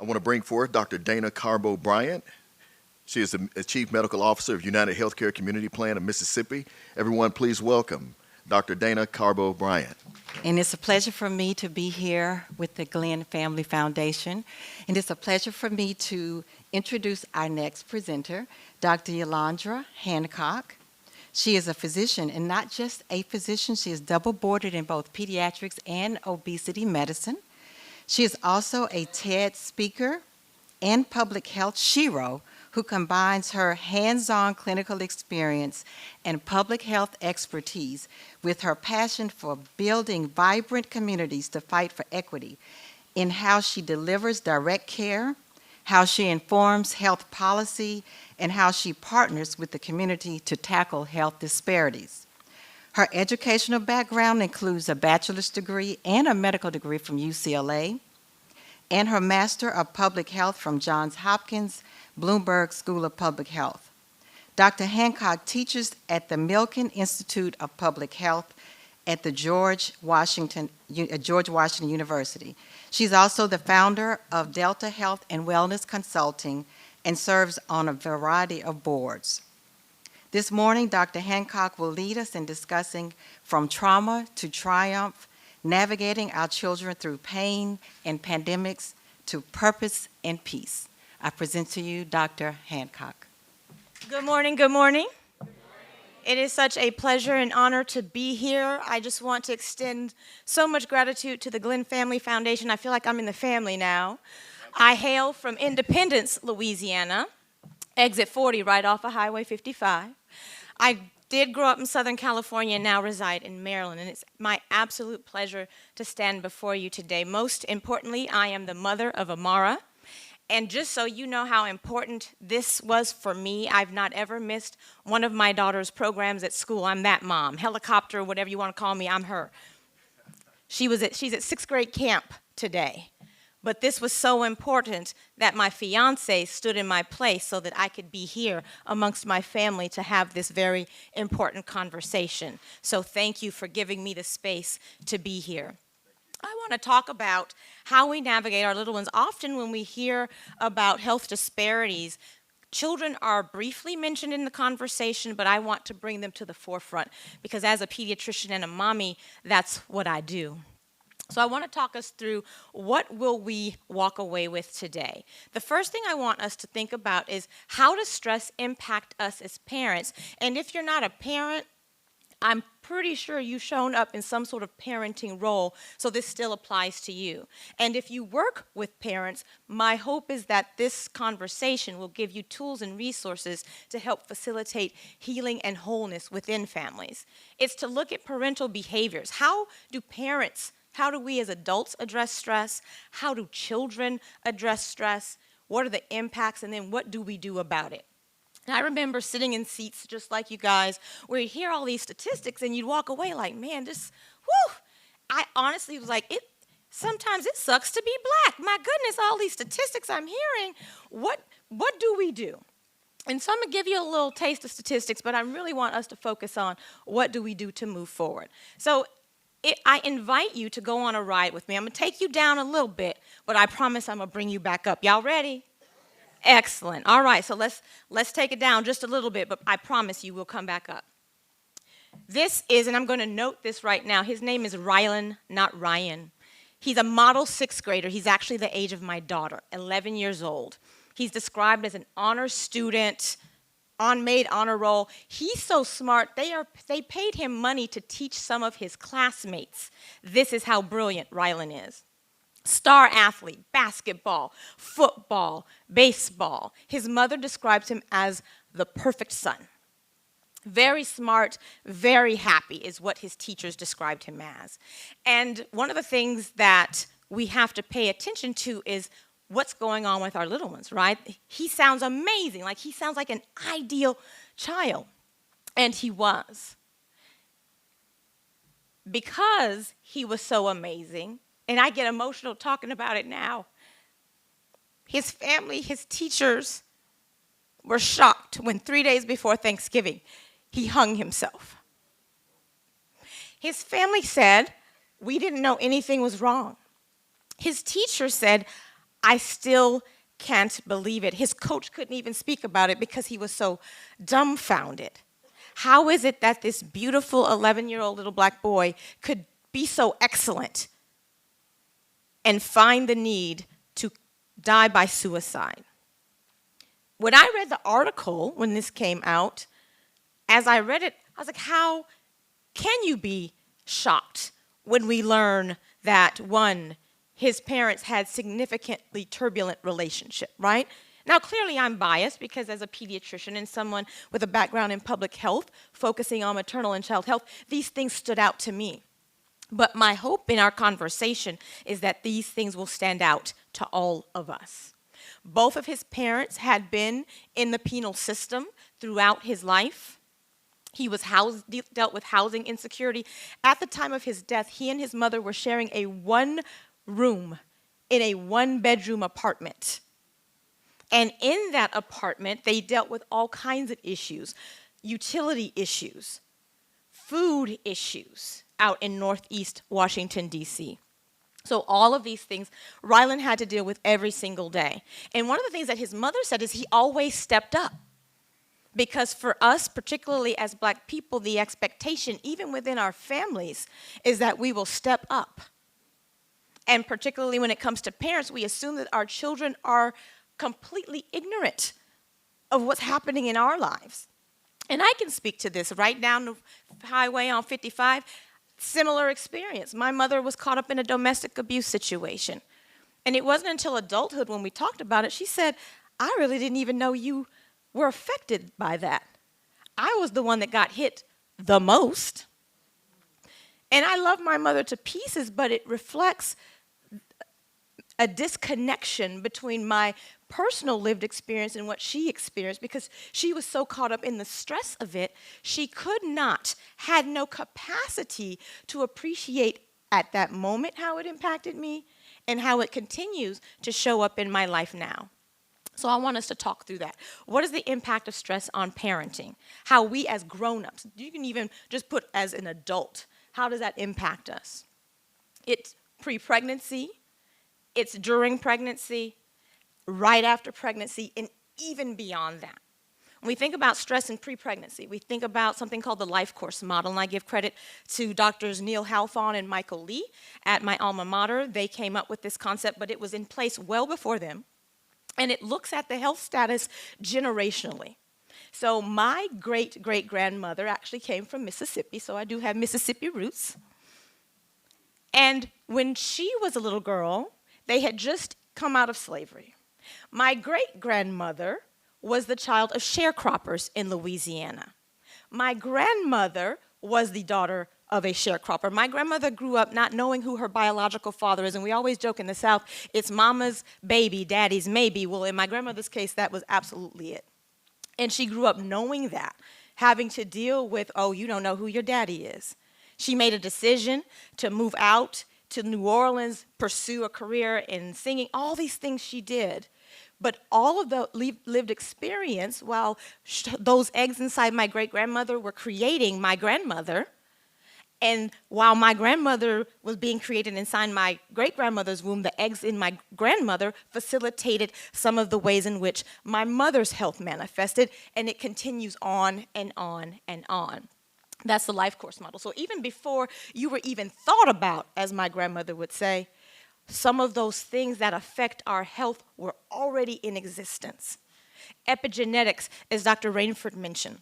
I want to bring forth Dr. Dana Carbo Bryant. She is the Chief Medical Officer of United Healthcare Community Plan of Mississippi. Everyone, please welcome Dr. Dana Carbo Bryant. And it's a pleasure for me to be here with the Glenn Family Foundation. And it's a pleasure for me to introduce our next presenter, Dr. Yolandra Hancock. She is a physician, and not just a physician. She is double boarded in both pediatrics and obesity medicine. She is also a TED speaker and public health shero who combines her hands-on clinical experience and public health expertise with her passion for building vibrant communities to fight for equity in how she delivers direct care, how she informs health policy, and how she partners with the community to tackle health disparities. Her educational background includes a bachelor's degree and a medical degree from UCLA, and her Master of Public Health from Johns Hopkins Bloomberg School of Public Health. Dr. Hancock teaches at the Milken Institute of Public Health at the George Washington University. She's also the founder of Delta Health and Wellness Consulting and serves on a variety of boards. This morning, Dr. Hancock will lead us in discussing from trauma to triumph, navigating our children through pain and pandemics to purpose and peace. I present to you Dr. Hancock. Good morning, good morning. It is such a pleasure and honor to be here. I just want to extend so much gratitude to the Glenn Family Foundation. I feel like I'm in the family now. I hail from Independence, Louisiana, exit 40 right off of Highway 55. I did grow up in Southern California and now reside in Maryland, and it's my absolute pleasure to stand before you today. Most importantly, I am the mother of Amara. And just so you know how important this was for me, I've not ever missed one of my daughter's programs at school. I'm that mom. Helicopter, whatever you want to call me, I'm her. She's at 6th grade camp today. But this was so important that my fiance stood in my place so that I could be here amongst my family to have this very important conversation. So thank you for giving me the space to be here. I want to talk about how we navigate our little ones. Often when we hear about health disparities, children are briefly mentioned in the conversation, but I want to bring them to the forefront because as a pediatrician and a mommy, that's what I do. So I want to talk us through what will we walk away with today. The first thing I want us to think about is how does stress impact us as parents? And if you're not a parent, I'm pretty sure you've shown up in some sort of parenting role, so this still applies to you. And if you work with parents, my hope is that this conversation will give you tools and resources to help facilitate healing and wholeness within families. It's to look at parental behaviors. How do we as adults address stress? How do children address stress? What are the impacts? And then what do we do about it? And I remember sitting in seats just like you guys where you'd hear all these statistics and you'd walk away like, man, I honestly was like, sometimes it sucks to be black. My goodness, all these statistics I'm hearing, what do we do? And so I'm going to give you a little taste of statistics, but I really want us to focus on what do we do to move forward. So I invite you to go on a ride with me. I'm going to take you down a little bit, but I promise I'm going to bring you back up. Y'all ready? Excellent. All right, so let's take it down just a little bit, but I promise you we'll come back up. This is, and I'm going to note this right now, his name is Rylan, not Ryan. He's a model 6th grader. He's actually the age of my daughter, 11 years old. He's described as an honor student, made honor roll. He's so smart, they paid him money to teach some of his classmates. This is how brilliant Rylan is. Star athlete, basketball, football, baseball. His mother describes him as the perfect son. Very smart, very happy is what his teachers described him as. And one of the things that we have to pay attention to is what's going on with our little ones, right? He sounds amazing, like he sounds like an ideal child. And he was. Because he was so amazing, and I get emotional talking about it now. His family, his teachers were shocked when 3 days before Thanksgiving, he hung himself. His family said, we didn't know anything was wrong. His teacher said, I still can't believe it. His coach couldn't even speak about it because he was so dumbfounded. How is it that this beautiful 11-year-old little black boy could be so excellent and find the need to die by suicide? When I read the article, when this came out, as I read it, I was like, how can you be shocked when we learn that, one, his parents had significantly turbulent relationship, right? Now, clearly I'm biased because as a pediatrician and someone with a background in public health, focusing on maternal and child health, these things stood out to me. But my hope in our conversation is that these things will stand out to all of us. Both of his parents had been in the penal system throughout his life. He was dealt with housing insecurity. At the time of his death, he and his mother were sharing a one-room in a one-bedroom apartment. And in that apartment, they dealt with all kinds of issues, utility issues, food issues out in Northeast Washington, D.C. So all of these things Rylan had to deal with every single day. And one of the things that his mother said is he always stepped up. Because for us, particularly as black people, the expectation, even within our families, is that we will step up. And particularly when it comes to parents, we assume that our children are completely ignorant of what's happening in our lives. And I can speak to this right down the highway on 55, similar experience. My mother was caught up in a domestic abuse situation. And it wasn't until adulthood when we talked about it, she said, I really didn't even know you were affected by that. I was the one that got hit the most. And I love my mother to pieces, but it reflects a disconnection between my personal lived experience and what she experienced because she was so caught up in the stress of it, she had no capacity to appreciate at that moment how it impacted me and how it continues to show up in my life now. So I want us to talk through that. What is the impact of stress on parenting? How we as grown-ups, you can even just put as an adult, how does that impact us? It's pre-pregnancy, it's during pregnancy, right after pregnancy, and even beyond that. When we think about stress in pre-pregnancy, we think about something called the life course model, and I give credit to Drs. Neil Halfon and Michael Lee at my alma mater. They came up with this concept, but it was in place well before them. And it looks at the health status generationally. So my great-great-grandmother actually came from Mississippi, so I do have Mississippi roots. And when she was a little girl, they had just come out of slavery. My great-grandmother was the child of sharecroppers in Louisiana. My grandmother was the daughter of a sharecropper. My grandmother grew up not knowing who her biological father is, and we always joke in the South, it's mama's baby, daddy's maybe. Well, in my grandmother's case, that was absolutely it. And she grew up knowing that, having to deal with, oh, you don't know who your daddy is. She made a decision to move out to New Orleans, pursue a career in singing, all these things she did. But all of the lived experience, while those eggs inside my great-grandmother were creating my grandmother, and while my grandmother was being created inside my great-grandmother's womb, the eggs in my grandmother facilitated some of the ways in which my mother's health manifested, and it continues on and on and on. That's the life course model. So even before you were even thought about, as my grandmother would say, some of those things that affect our health were already in existence. Epigenetics, as Dr. Rainford mentioned.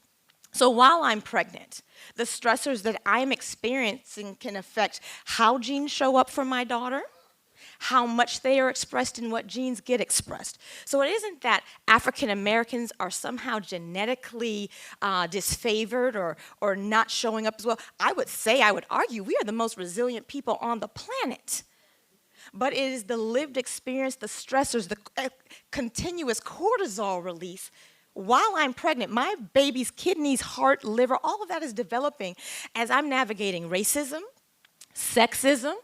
So while I'm pregnant, the stressors that I'm experiencing can affect how genes show up for my daughter, how much they are expressed, and what genes get expressed. So it isn't that African Americans are somehow genetically disfavored or not showing up as well. I would argue, we are the most resilient people on the planet. But it is the lived experience, the stressors, the continuous cortisol release. While I'm pregnant, my baby's kidneys, heart, liver, all of that is developing as I'm navigating racism, sexism,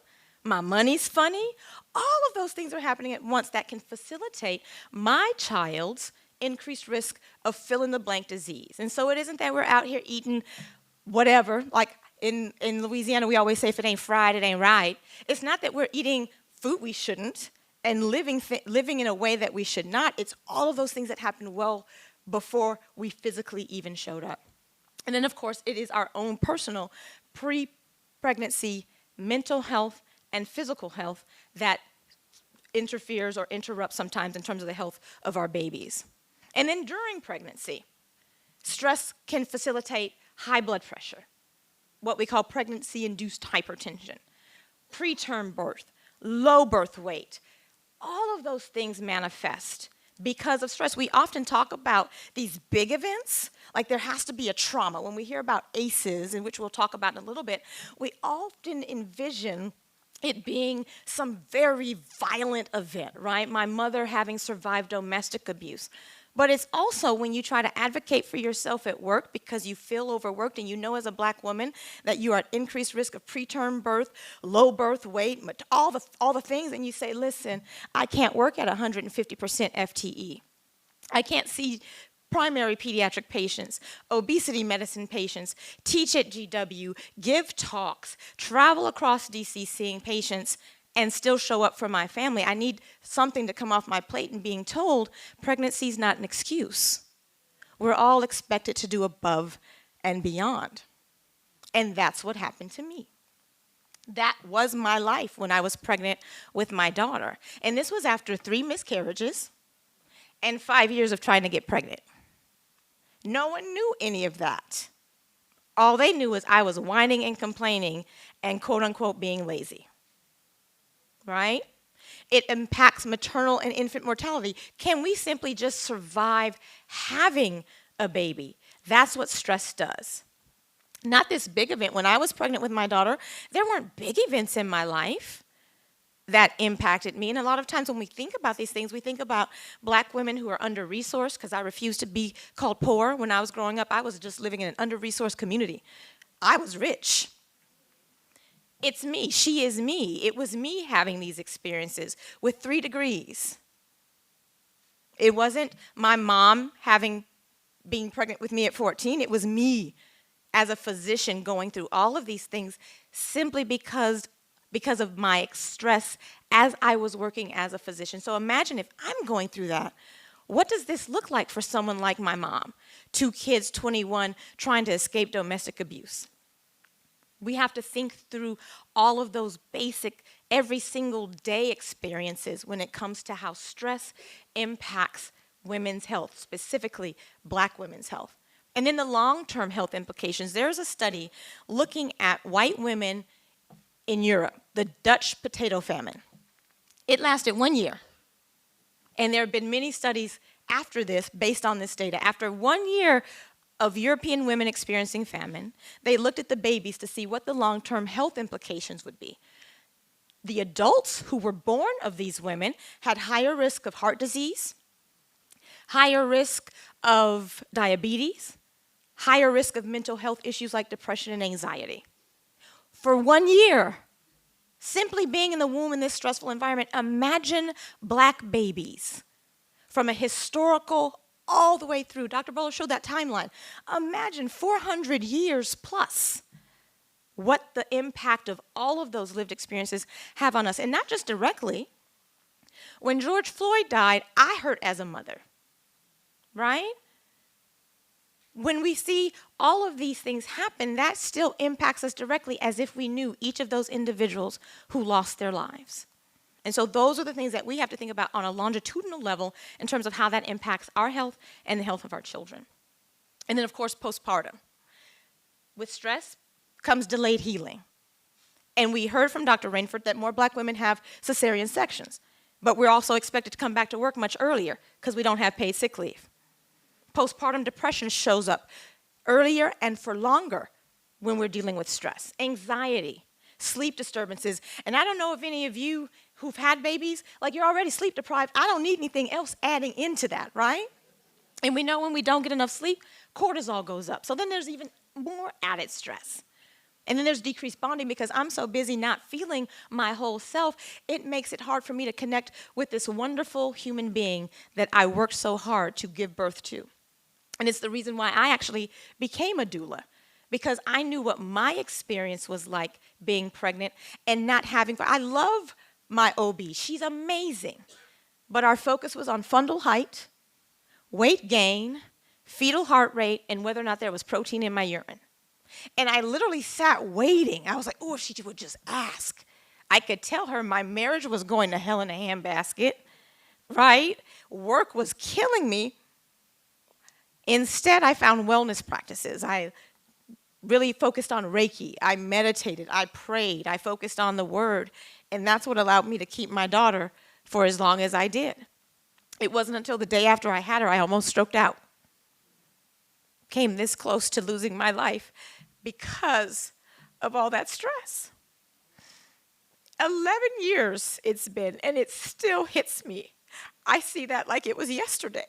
my money's funny. All of those things are happening at once that can facilitate my child's increased risk of fill-in-the-blank disease. And so it isn't that we're out here eating whatever. Like in Louisiana, we always say if it ain't fried, it ain't right. It's not that we're eating food we shouldn't and living in a way that we should not. It's all of those things that happened well before we physically even showed up. And then, of course, it is our own personal pre-pregnancy mental health and physical health that interferes or interrupts sometimes in terms of the health of our babies. And then during pregnancy, stress can facilitate high blood pressure, what we call pregnancy-induced hypertension, preterm birth, low birth weight. All of those things manifest because of stress. We often talk about these big events, like there has to be a trauma. When we hear about ACEs, in which we'll talk about in a little bit, we often envision it being some very violent event, right? My mother having survived domestic abuse. But it's also when you try to advocate for yourself at work because you feel overworked and you know as a black woman that you are at increased risk of preterm birth, low birth weight, all the things, and you say, listen, I can't work at 150% FTE. I can't see primary pediatric patients, obesity medicine patients, teach at GW, give talks, travel across DC seeing patients, and still show up for my family. I need something to come off my plate, and being told pregnancy is not an excuse. We're all expected to do above and beyond. And that's what happened to me. That was my life when I was pregnant with my daughter. And this was after 3 miscarriages and 5 years of trying to get pregnant. No one knew any of that. All they knew was I was whining and complaining and quote unquote being lazy. Right? It impacts maternal and infant mortality. Can we simply just survive having a baby? That's what stress does. Not this big event. When I was pregnant with my daughter, there weren't big events in my life that impacted me. And a lot of times when we think about these things, we think about black women who are under-resourced, because I refused to be called poor. When I was growing up, I was just living in an under-resourced community. I was rich. It's me. She is me. It was me having these experiences with 3 degrees. It wasn't my mom being pregnant with me at 14. It was me as a physician going through all of these things simply because of my stress as I was working as a physician. So imagine if I'm going through that. What does this look like for someone like my mom? 2 kids, 21, trying to escape domestic abuse. We have to think through all of those basic, every single day experiences when it comes to how stress impacts women's health, specifically black women's health. And then the long-term health implications. There's a study looking at white women in Europe, the Dutch potato famine. It lasted 1 year. And there have been many studies after this based on this data. After 1 year of European women experiencing famine, they looked at the babies to see what the long-term health implications would be. The adults who were born of these women had higher risk of heart disease, higher risk of diabetes, higher risk of mental health issues like depression and anxiety. For 1 year, simply being in the womb in this stressful environment, imagine black babies from a historical all the way through. Dr. Bowler showed that timeline. Imagine 400 years plus what the impact of all of those lived experiences have on us. And not just directly. When George Floyd died, I hurt as a mother, right? When we see all of these things happen, that still impacts us directly as if we knew each of those individuals who lost their lives. And so those are the things that we have to think about on a longitudinal level in terms of how that impacts our health and the health of our children. And then, of course, postpartum. With stress comes delayed healing. And we heard from Dr. Rainford that more black women have cesarean sections. But we're also expected to come back to work much earlier because we don't have paid sick leave. Postpartum depression shows up earlier and for longer when we're dealing with stress. Anxiety, sleep disturbances. And I don't know if any of you who've had babies, like you're already sleep deprived. I don't need anything else adding into that, right? And we know when we don't get enough sleep, cortisol goes up. So then there's even more added stress. And then there's decreased bonding because I'm so busy not feeling my whole self, it makes it hard for me to connect with this wonderful human being that I worked so hard to give birth to. And it's the reason why I actually became a doula, because I knew what my experience was like being pregnant and not having. I love my OB. She's amazing. But our focus was on fundal height, weight gain, fetal heart rate, and whether or not there was protein in my urine. And I literally sat waiting. I was like, oh, if she would just ask. I could tell her my marriage was going to hell in a handbasket, right? Work was killing me. Instead, I found wellness practices. I really focused on Reiki. I meditated. I prayed. I focused on the Word. And that's what allowed me to keep my daughter for as long as I did. It wasn't until the day after I had her, I almost stroked out. Came this close to losing my life because of all that stress. 11 years it's been, and it still hits me. I see that like it was yesterday.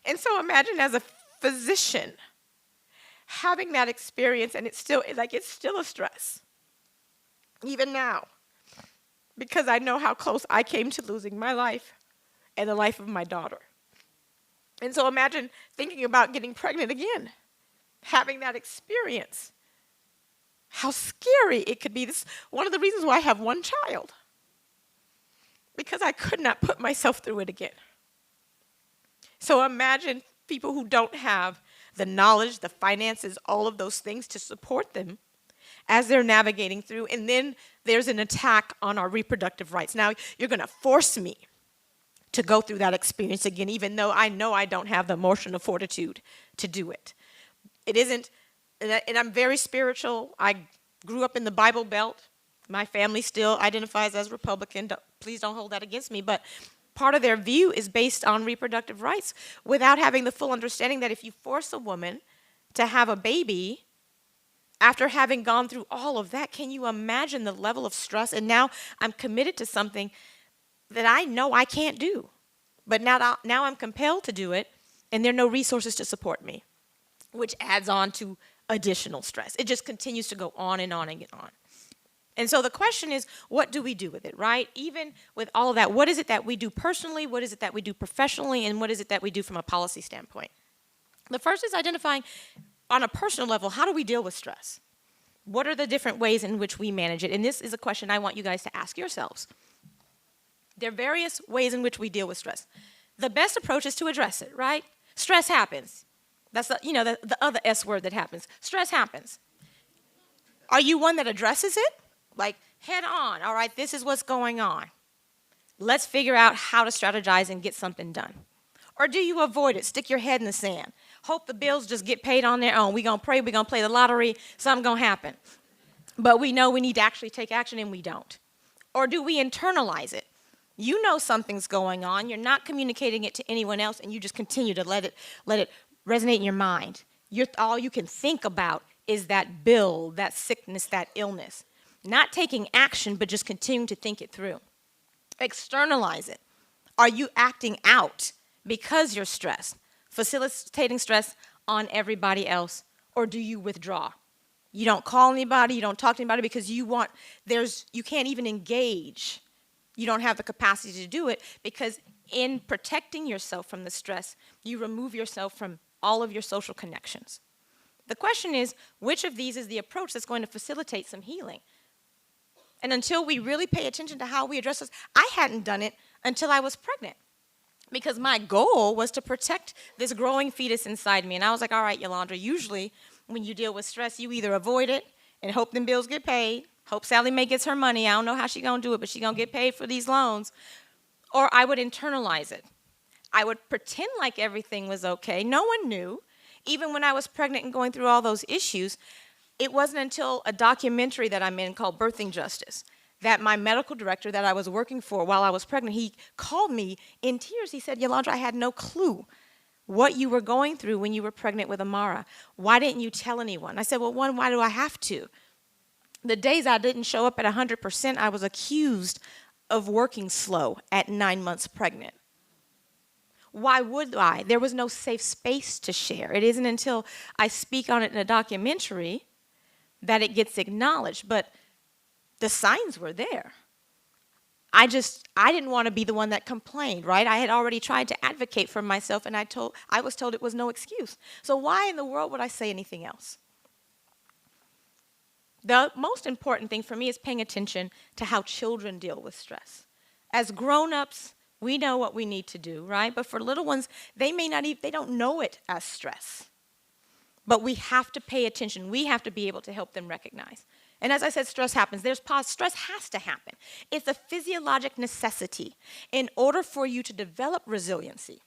And so imagine as a physician having that experience, and it's still a stress, even now, because I know how close I came to losing my life and the life of my daughter. And so imagine thinking about getting pregnant again, having that experience, how scary it could be. This is one of the reasons why I have one child, because I could not put myself through it again. So imagine people who don't have the knowledge, the finances, all of those things to support them as they're navigating through. And then there's an attack on our reproductive rights. Now, you're going to force me to go through that experience again, even though I know I don't have the emotional fortitude to do it. It isn't, and I'm very spiritual. I grew up in the Bible Belt. My family still identifies as Republican. Please don't hold that against me. But part of their view is based on reproductive rights without having the full understanding that if you force a woman to have a baby after having gone through all of that, can you imagine the level of stress? And now I'm committed to something that I know I can't do. But now I'm compelled to do it, and there are no resources to support me, which adds on to additional stress. It just continues to go on and on and on. And so the question is, what do we do with it, right? Even with all of that, what is it that we do personally? What is it that we do professionally? And what is it that we do from a policy standpoint? The first is identifying, on a personal level, how do we deal with stress? What are the different ways in which we manage it? And this is a question I want you guys to ask yourselves. There are various ways in which we deal with stress. The best approach is to address it, right? Stress happens. That's the other S word that happens. Stress happens. Are you one that addresses it? Like, head on, all right, this is what's going on. Let's figure out how to strategize and get something done. Or do you avoid it, stick your head in the sand, hope the bills just get paid on their own? We're going to pray, we're going to play the lottery, something's going to happen. But we know we need to actually take action, and we don't. Or do we internalize it? You know something's going on, you're not communicating it to anyone else, and you just continue to let it resonate in your mind. All you can think about is that bill, that sickness, that illness. Not taking action, but just continuing to think it through. Externalize it. Are you acting out because you're stressed, facilitating stress on everybody else, or do you withdraw? You don't call anybody, you don't talk to anybody because you can't even engage. You don't have the capacity to do it because in protecting yourself from the stress, you remove yourself from all of your social connections. The question is, which of these is the approach that's going to facilitate some healing? And until we really pay attention to how we address this, I hadn't done it until I was pregnant because my goal was to protect this growing fetus inside me. And I was like, all right, Yolandra, usually when you deal with stress, you either avoid it and hope them bills get paid, hope Sally Mae gets her money. I don't know how she's going to do it, but she's going to get paid for these loans. Or I would internalize it. I would pretend like everything was okay. No one knew. Even when I was pregnant and going through all those issues, it wasn't until a documentary that I'm in called Birthing Justice that my medical director that I was working for while I was pregnant, he called me in tears. He said, Yolandra, I had no clue what you were going through when you were pregnant with Amara. Why didn't you tell anyone? I said, well, one, why do I have to? The days I didn't show up at 100%, I was accused of working slow at 9 months pregnant. Why would I? There was no safe space to share. It isn't until I speak on it in a documentary that it gets acknowledged, but the signs were there. I didn't want to be the one that complained, right? I had already tried to advocate for myself, and I was told it was no excuse. So why in the world would I say anything else? The most important thing for me is paying attention to how children deal with stress. As grown-ups, we know what we need to do, right? But for little ones, they don't know it as stress. But we have to pay attention. We have to be able to help them recognize. And as I said, stress happens. Stress has to happen. It's a physiologic necessity in order for you to develop resiliency,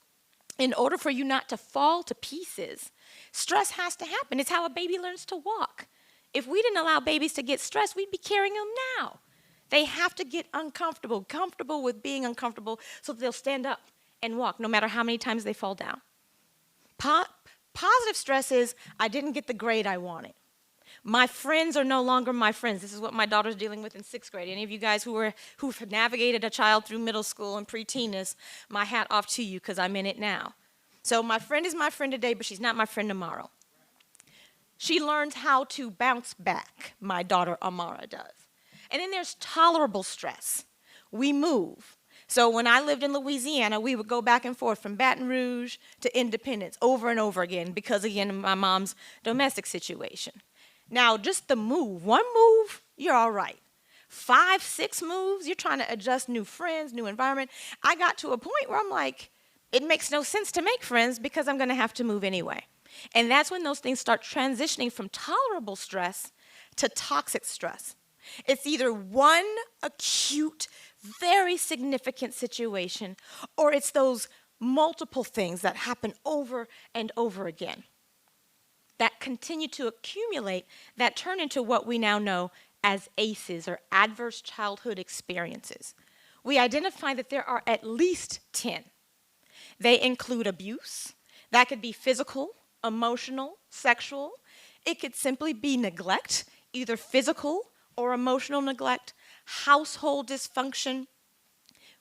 in order for you not to fall to pieces. Stress has to happen. It's how a baby learns to walk. If we didn't allow babies to get stressed, we'd be carrying them now. They have to get comfortable with being uncomfortable so that they'll stand up and walk no matter how many times they fall down. Positive stress is, I didn't get the grade I wanted. My friends are no longer my friends. This is what my daughter's dealing with in 6th grade. Any of you guys who've navigated a child through middle school and preteenness, my hat off to you because I'm in it now. So my friend is my friend today, but she's not my friend tomorrow. She learns how to bounce back, my daughter Amara does. And then there's tolerable stress. We move. So when I lived in Louisiana, we would go back and forth from Baton Rouge to Independence over and over again because, again, of my mom's domestic situation. Now, just the move, one move, you're all right. 5, 6 moves, you're trying to adjust new friends, new environment. I got to a point where I'm like, it makes no sense to make friends because I'm going to have to move anyway. And that's when those things start transitioning from tolerable stress to toxic stress. It's either one acute, very significant situation, or it's those multiple things that happen over and over again that continue to accumulate, that turn into what we now know as ACEs, or adverse childhood experiences. We identify that there are at least 10. They include abuse. That could be physical, emotional, sexual. It could simply be neglect, either physical or emotional neglect, household dysfunction.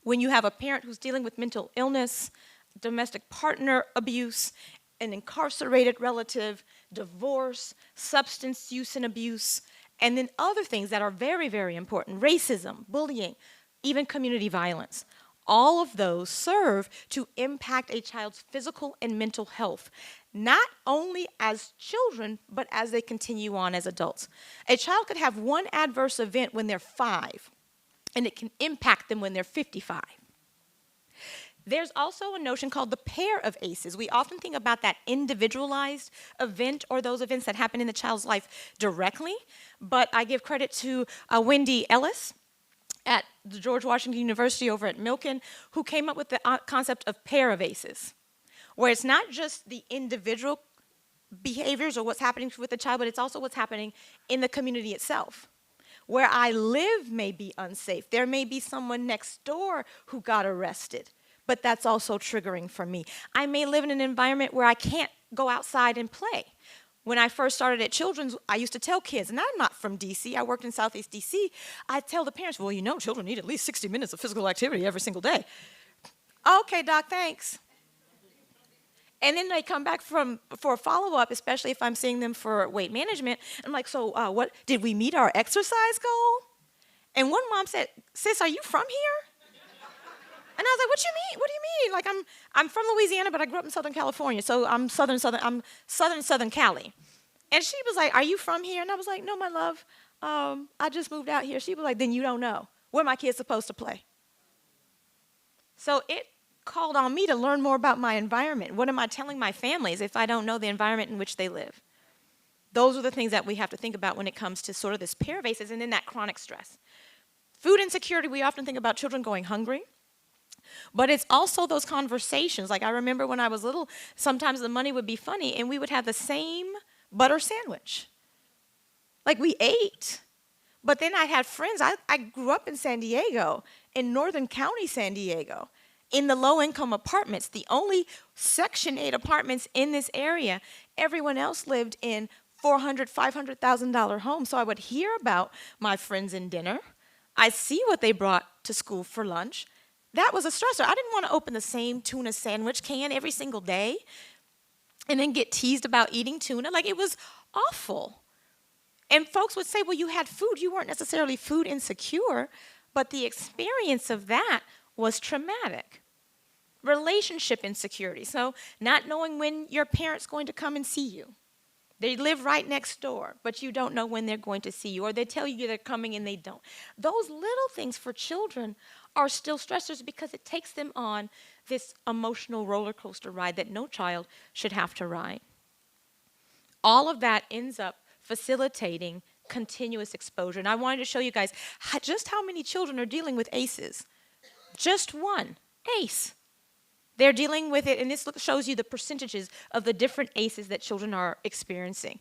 When you have a parent who's dealing with mental illness, domestic partner abuse, an incarcerated relative, divorce, substance use and abuse, and then other things that are very, very important, racism, bullying, even community violence. All of those serve to impact a child's physical and mental health, not only as children, but as they continue on as adults. A child could have one adverse event when they're 5, and it can impact them when they're 55. There's also a notion called the pair of ACEs. We often think about that individualized event or those events that happen in the child's life directly, but I give credit to Wendy Ellis at the George Washington University over at Milken, who came up with the concept of pair of ACEs, where it's not just the individual behaviors or what's happening with the child, but it's also what's happening in the community itself. Where I live may be unsafe. There may be someone next door who got arrested, but that's also triggering for me. I may live in an environment where I can't go outside and play. When I first started at Children's, I used to tell kids, and I'm not from D.C., I worked in Southeast D.C., I tell the parents, well, you know, children need at least 60 minutes of physical activity every single day. Okay, Doc, thanks. And then they come back for a follow-up, especially if I'm seeing them for weight management. I'm like, so what, did we meet our exercise goal? And one mom said, sis, are you from here? And I was like, what you mean? What do you mean? Like, I'm from Louisiana, but I grew up in Southern California, so I'm Southern Cali. And she was like, are you from here? And I was like, no, my love, I just moved out here. She was like, then you don't know. Where are my kids supposed to play? So it called on me to learn more about my environment. What am I telling my families if I don't know the environment in which they live? Those are the things that we have to think about when it comes to sort of this pair of ACEs and then that chronic stress. Food insecurity, we often think about children going hungry. But it's also those conversations. Like I remember when I was little, sometimes the money would be funny and we would have the same butter sandwich. Like we ate. But then I had friends. I grew up in San Diego, in Northern County, San Diego, in the low-income apartments, the only Section 8 apartments in this area. Everyone else lived in $400,000, $500,000 homes. So I would hear about my friends in dinner. I see what they brought to school for lunch. That was a stressor. I didn't want to open the same tuna sandwich can every single day and then get teased about eating tuna. Like, it was awful. And folks would say, well, you had food. You weren't necessarily food insecure, but the experience of that was traumatic. Relationship insecurity. So not knowing when your parent's going to come and see you. They live right next door, but you don't know when they're going to see you, or they tell you they're coming and they don't. Those little things for children are still stressors because it takes them on this emotional roller coaster ride that no child should have to ride. All of that ends up facilitating continuous exposure. And I wanted to show you guys just how many children are dealing with ACEs. Just one ACE. They're dealing with it, and this shows you the percentages of the different ACEs that children are experiencing.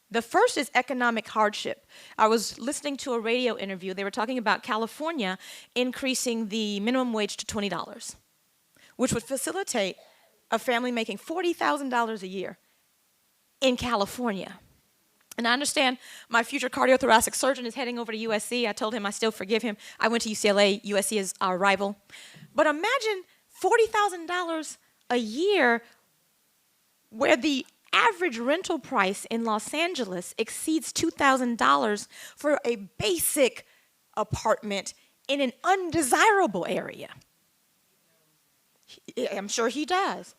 The first is economic hardship. I was listening to a radio interview. They were talking about California increasing the minimum wage to $20, which would facilitate a family making $40,000 a year in California. And I understand my future cardiothoracic surgeon is heading over to USC. I told him I still forgive him. I went to UCLA. USC is our rival. But imagine $40,000 a year where the average rental price in Los Angeles exceeds $2,000 for a basic apartment in an undesirable area. I'm sure he does.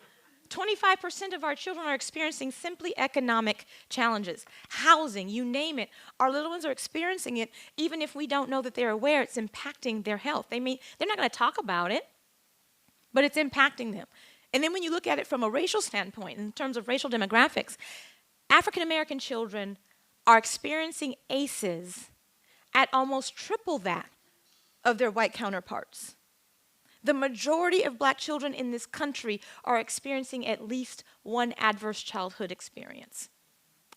25% of our children are experiencing simply economic challenges. Housing, you name it. Our little ones are experiencing it, even if we don't know that they're aware it's impacting their health. They're not going to talk about it, but it's impacting them. And then when you look at it from a racial standpoint, in terms of racial demographics, African American children are experiencing ACEs at almost triple that of their white counterparts. The majority of black children in this country are experiencing at least one adverse childhood experience.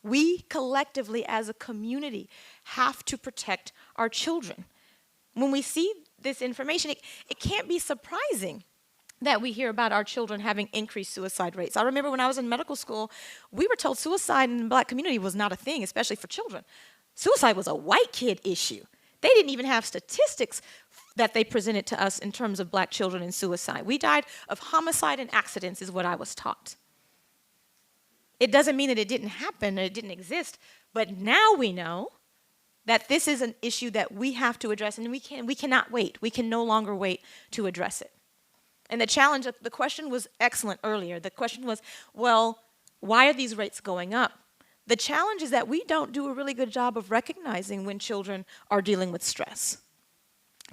We collectively as a community have to protect our children. When we see this information, it can't be surprising that we hear about our children having increased suicide rates. I remember when I was in medical school, we were told suicide in the black community was not a thing, especially for children. Suicide was a white kid issue. They didn't even have statistics that they presented to us in terms of black children and suicide. We died of homicide and accidents is what I was taught. It doesn't mean that it didn't happen, it didn't exist, but now we know that this is an issue that we have to address, and we cannot wait. We can no longer wait to address it. And the question was excellent earlier. The question was, well, why are these rates going up? The challenge is that we don't do a really good job of recognizing when children are dealing with stress.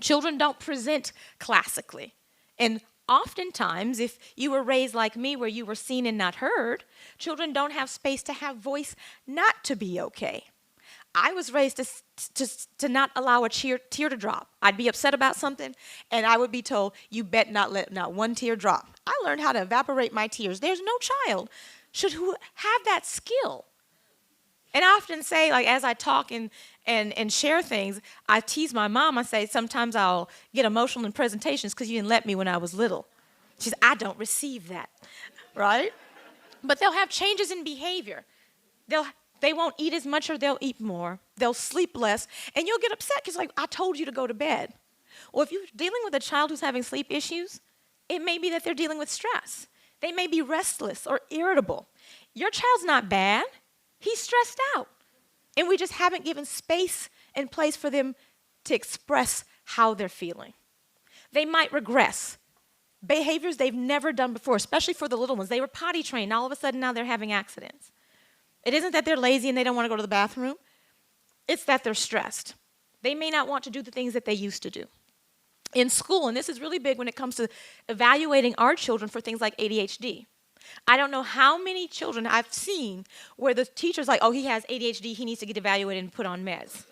Children don't present classically. And oftentimes, if you were raised like me where you were seen and not heard, children don't have space to have voice not to be okay. I was raised to not allow a tear to drop. I'd be upset about something, and I would be told, you bet not let not one tear drop. I learned how to evaporate my tears. There's no child should have that skill. And I often say, like, as I talk and share things, I tease my mom. I say, sometimes I'll get emotional in presentations because you didn't let me when I was little. She says, I don't receive that, right? But they'll have changes in behavior. They won't eat as much or they'll eat more. They'll sleep less. And you'll get upset because, like, I told you to go to bed. Well, if you're dealing with a child who's having sleep issues, it may be that they're dealing with stress. They may be restless or irritable. Your child's not bad. He's stressed out. And we just haven't given space and place for them to express how they're feeling. They might regress behaviors they've never done before, especially for the little ones. They were potty trained. All of a sudden now they're having accidents. It isn't that they're lazy and they don't want to go to the bathroom. It's that they're stressed. They may not want to do the things that they used to do. In school, and this is really big when it comes to evaluating our children for things like ADHD. I don't know how many children I've seen where the teacher's like, oh, he has ADHD, he needs to get evaluated and put on meds.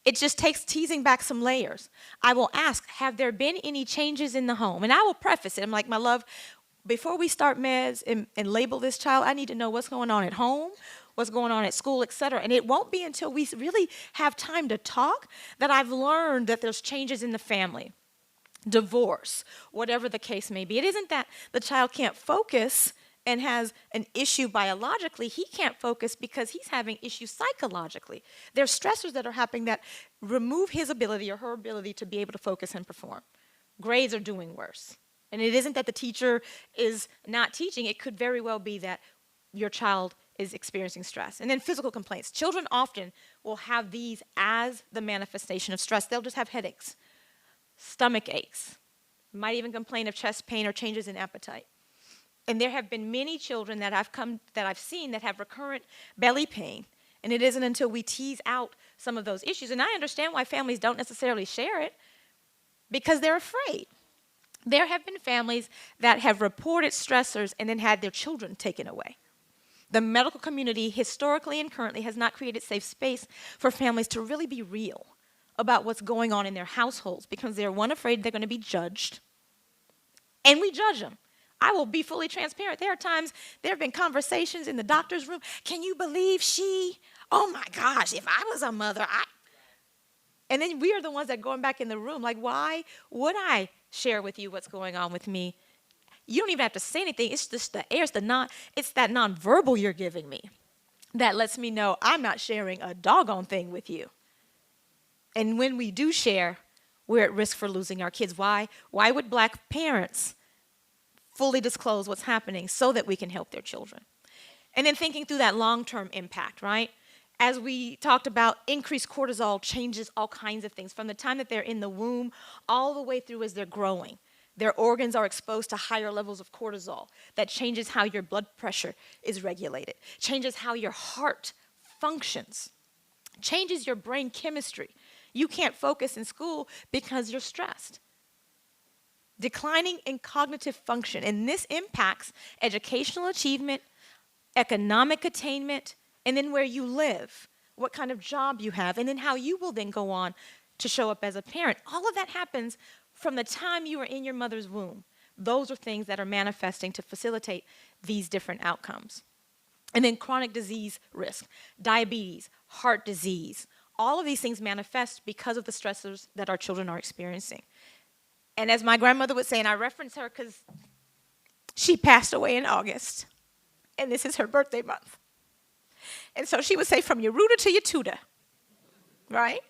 It just takes teasing back some layers. I will ask, have there been any changes in the home? And I will preface it. I'm like, my love, before we start meds and label this child, I need to know what's going on at home, what's going on at school, et cetera. And it won't be until we really have time to talk that I've learned that there's changes in the family, divorce, whatever the case may be. It isn't that the child can't focus and has an issue biologically. He can't focus because he's having issues psychologically. There's stressors that are happening that remove his ability or her ability to be able to focus and perform. Grades are doing worse. And it isn't that the teacher is not teaching. It could very well be that your child is experiencing stress. And then physical complaints. Children often will have these as the manifestation of stress. They'll just have headaches, stomach aches, might even complain of chest pain or changes in appetite. And there have been many children that I've seen that have recurrent belly pain. And it isn't until we tease out some of those issues. And I understand why families don't necessarily share it, because they're afraid. There have been families that have reported stressors and then had their children taken away. The medical community, historically and currently, has not created safe space for families to really be real about what's going on in their households, because they're, one, afraid they're going to be judged. And we judge them. I will be fully transparent. There are times, there have been conversations in the doctor's room. Can you believe she? Oh my gosh, if I was a mother, And then we are the ones that going back in the room, like, why would I share with you what's going on with me? You don't even have to say anything. It's just the air. It's that nonverbal you're giving me that lets me know I'm not sharing a doggone thing with you. And when we do share, we're at risk for losing our kids. Why? Why would black parents fully disclose what's happening so that we can help their children? And then thinking through that long-term impact, right? As we talked about, increased cortisol changes all kinds of things from the time that they're in the womb all the way through as they're growing. Their organs are exposed to higher levels of cortisol. That changes how your blood pressure is regulated, changes how your heart functions, changes your brain chemistry. You can't focus in school because you're stressed. Declining in cognitive function, and this impacts educational achievement, economic attainment, and then where you live, what kind of job you have, and then how you will then go on to show up as a parent. All of that happens from the time you are in your mother's womb. Those are things that are manifesting to facilitate these different outcomes. And then chronic disease risk, diabetes, heart disease, all of these things manifest because of the stressors that our children are experiencing. And as my grandmother would say, and I reference her because she passed away in August, and this is her birthday month. And so she would say, from your rooter to your tutor, right?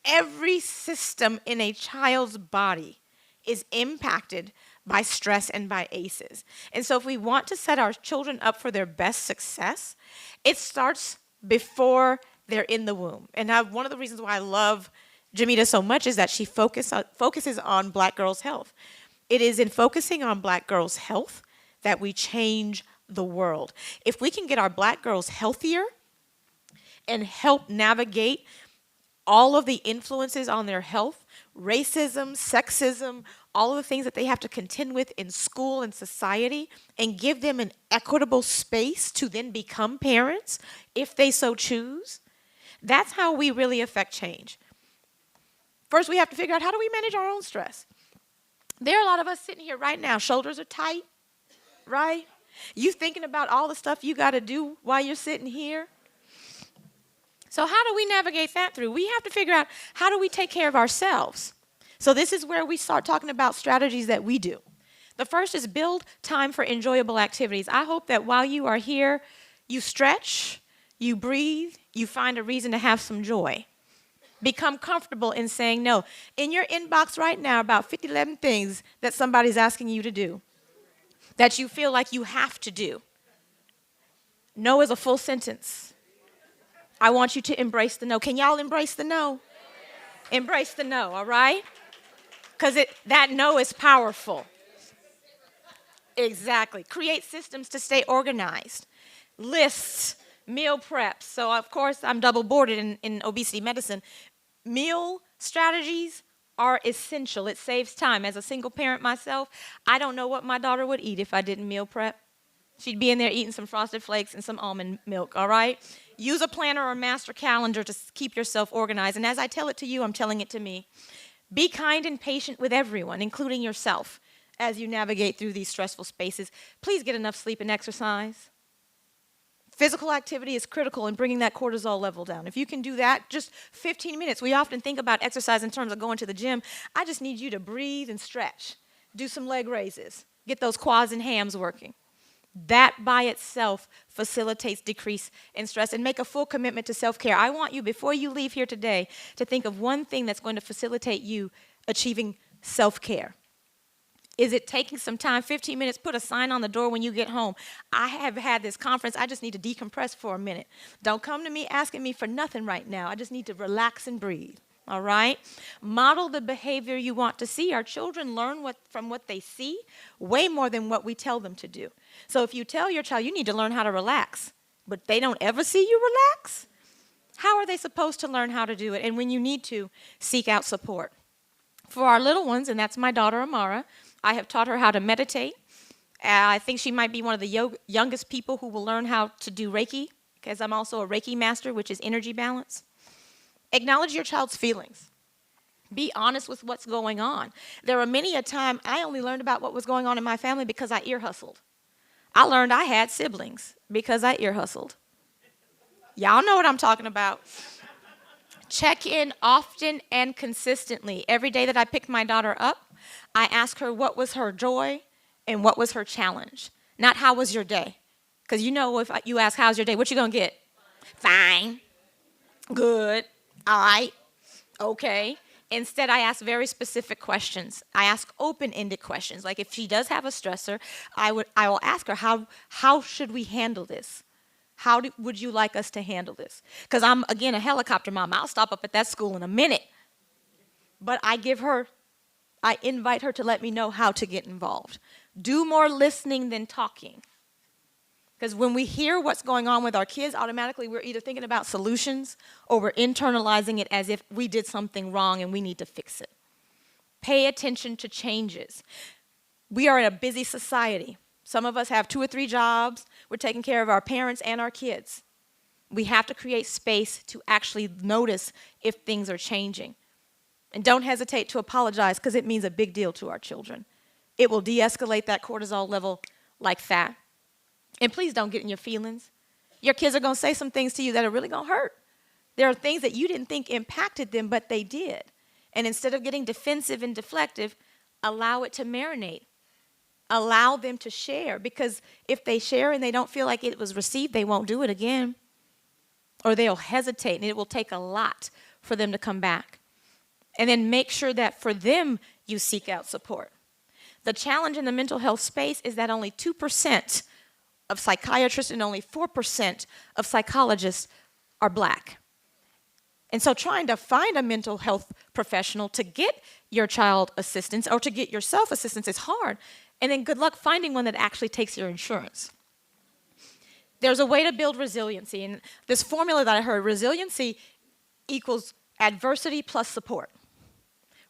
Every system in a child's body is impacted by stress and by ACEs. And so if we want to set our children up for their best success, it starts before they're in the womb. And one of the reasons why I love Jamita so much is that she focuses on black girls' health. It is in focusing on black girls' health that we change the world. If we can get our black girls healthier and help navigate all of the influences on their health, racism, sexism, all of the things that they have to contend with in school and society, and give them an equitable space to then become parents if they so choose, that's how we really affect change. First, we have to figure out, how do we manage our own stress? There are a lot of us sitting here right now, shoulders are tight, right? You thinking about all the stuff you got to do while you're sitting here. So how do we navigate that through? We have to figure out, how do we take care of ourselves? So this is where we start talking about strategies that we do. The first is build time for enjoyable activities. I hope that while you are here, you stretch, you breathe, you find a reason to have some joy. Become comfortable in saying no. In your inbox right now, about 11 things that somebody's asking you to do, that you feel like you have to do. No is a full sentence. I want you to embrace the no. Can y'all embrace the no? Embrace the no, all right? Because that no is powerful. Exactly. Create systems to stay organized. Lists, meal preps. So, of course, I'm double boarded in obesity medicine. Meal strategies are essential. It saves time. As a single parent myself, I don't know what my daughter would eat if I didn't meal prep. She'd be in there eating some Frosted Flakes and some almond milk, all right? Use a planner or master calendar to keep yourself organized. And as I tell it to you, I'm telling it to me. Be kind and patient with everyone, including yourself, as you navigate through these stressful spaces. Please get enough sleep and exercise. Physical activity is critical in bringing that cortisol level down. If you can do that, just 15 minutes. We often think about exercise in terms of going to the gym. I just need you to breathe and stretch. Do some leg raises. Get those quads and hams working. That by itself facilitates decrease in stress, and make a full commitment to self-care. I want you, before you leave here today, to think of one thing that's going to facilitate you achieving self-care. Is it taking some time, 15 minutes, put a sign on the door when you get home? I have had this conference, I just need to decompress for a minute. Don't come to me asking me for nothing right now. I just need to relax and breathe. All right? Model the behavior you want to see. Our children learn from what they see way more than what we tell them to do. So if you tell your child you need to learn how to relax, but they don't ever see you relax, how are they supposed to learn how to do it? And when you need to, seek out support. For our little ones, and that's my daughter Amara, I have taught her how to meditate. I think she might be one of the youngest people who will learn how to do Reiki, because I'm also a Reiki master, which is energy balance. Acknowledge your child's feelings. Be honest with what's going on. There are many a time I only learned about what was going on in my family because I ear hustled. I learned I had siblings because I ear hustled. Y'all know what I'm talking about. Check in often and consistently. Every day that I picked my daughter up, I asked her what was her joy and what was her challenge. Not how was your day. Because you know if you ask how's your day, what you going to get? Fine. Good. All right. Okay. Instead, I ask very specific questions. I ask open-ended questions. Like if she does have a stressor, I will ask her, how should we handle this? How would you like us to handle this? Because I'm, again, a helicopter mom. I'll stop up at that school in a minute. But I invite her to let me know how to get involved. Do more listening than talking. Because when we hear what's going on with our kids, automatically we're either thinking about solutions or we're internalizing it as if we did something wrong and we need to fix it. Pay attention to changes. We are in a busy society. Some of us have 2 or 3 jobs. We're taking care of our parents and our kids. We have to create space to actually notice if things are changing. And don't hesitate to apologize because it means a big deal to our children. It will de-escalate that cortisol level like that. And please don't get in your feelings. Your kids are going to say some things to you that are really going to hurt. There are things that you didn't think impacted them, but they did. And instead of getting defensive and deflective, allow it to marinate. Allow them to share, because if they share and they don't feel like it was received, they won't do it again. Or they'll hesitate, and it will take a lot for them to come back. And then make sure that for them, you seek out support. The challenge in the mental health space is that only 2% of psychiatrists and only 4% of psychologists are black. And so trying to find a mental health professional to get your child assistance or to get yourself assistance is hard. And then good luck finding one that actually takes your insurance. There's a way to build resiliency. And this formula that I heard, resiliency equals adversity plus support.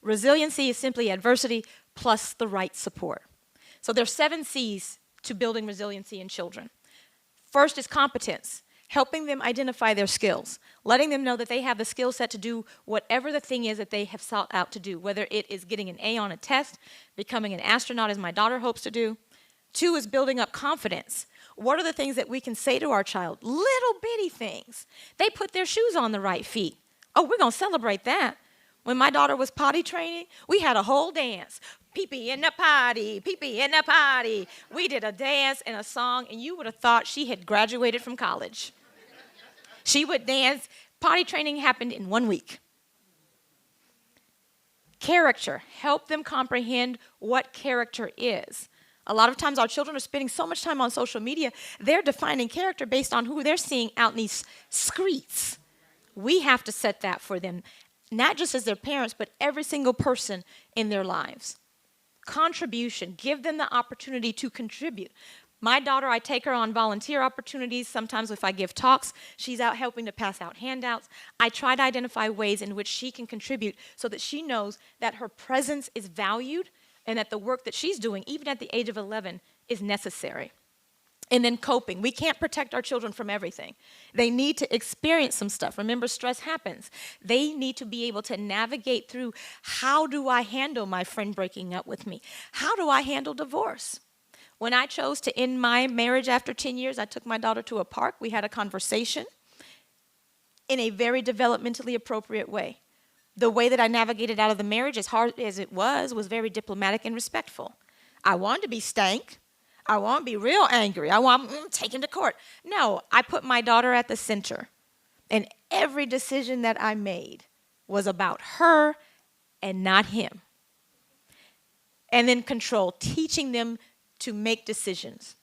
Resiliency is simply adversity plus the right support. So there's 7 C's to building resiliency in children. First is competence, helping them identify their skills, letting them know that they have the skill set to do whatever the thing is that they have sought out to do, whether it is getting an A on a test, becoming an astronaut as my daughter hopes to do. 2 is building up confidence. What are the things that we can say to our child? Little bitty things. They put their shoes on the right feet. Oh, we're going to celebrate that. When my daughter was potty training, we had a whole dance. Pee-pee in the potty, pee-pee in the potty. We did a dance and a song, and you would have thought she had graduated from college. She would dance. Potty training happened in 1 week. Character. Help them comprehend what character is. A lot of times our children are spending so much time on social media, they're defining character based on who they're seeing out in these streets. We have to set that for them, not just as their parents, but every single person in their lives. Contribution. Give them the opportunity to contribute. My daughter, I take her on volunteer opportunities. Sometimes if I give talks, she's out helping to pass out handouts. I try to identify ways in which she can contribute so that she knows that her presence is valued and that the work that she's doing, even at the age of 11, is necessary. And then coping. We can't protect our children from everything. They need to experience some stuff. Remember, stress happens. They need to be able to navigate through, how do I handle my friend breaking up with me? How do I handle divorce? When I chose to end my marriage after 10 years, I took my daughter to a park. We had a conversation in a very developmentally appropriate way. The way that I navigated out of the marriage, as hard as it was very diplomatic and respectful. I wanted to be stank. I want to be real angry. I want taken to court. No, I put my daughter at the center. And every decision that I made was about her and not him. And then control, teaching them to make decisions.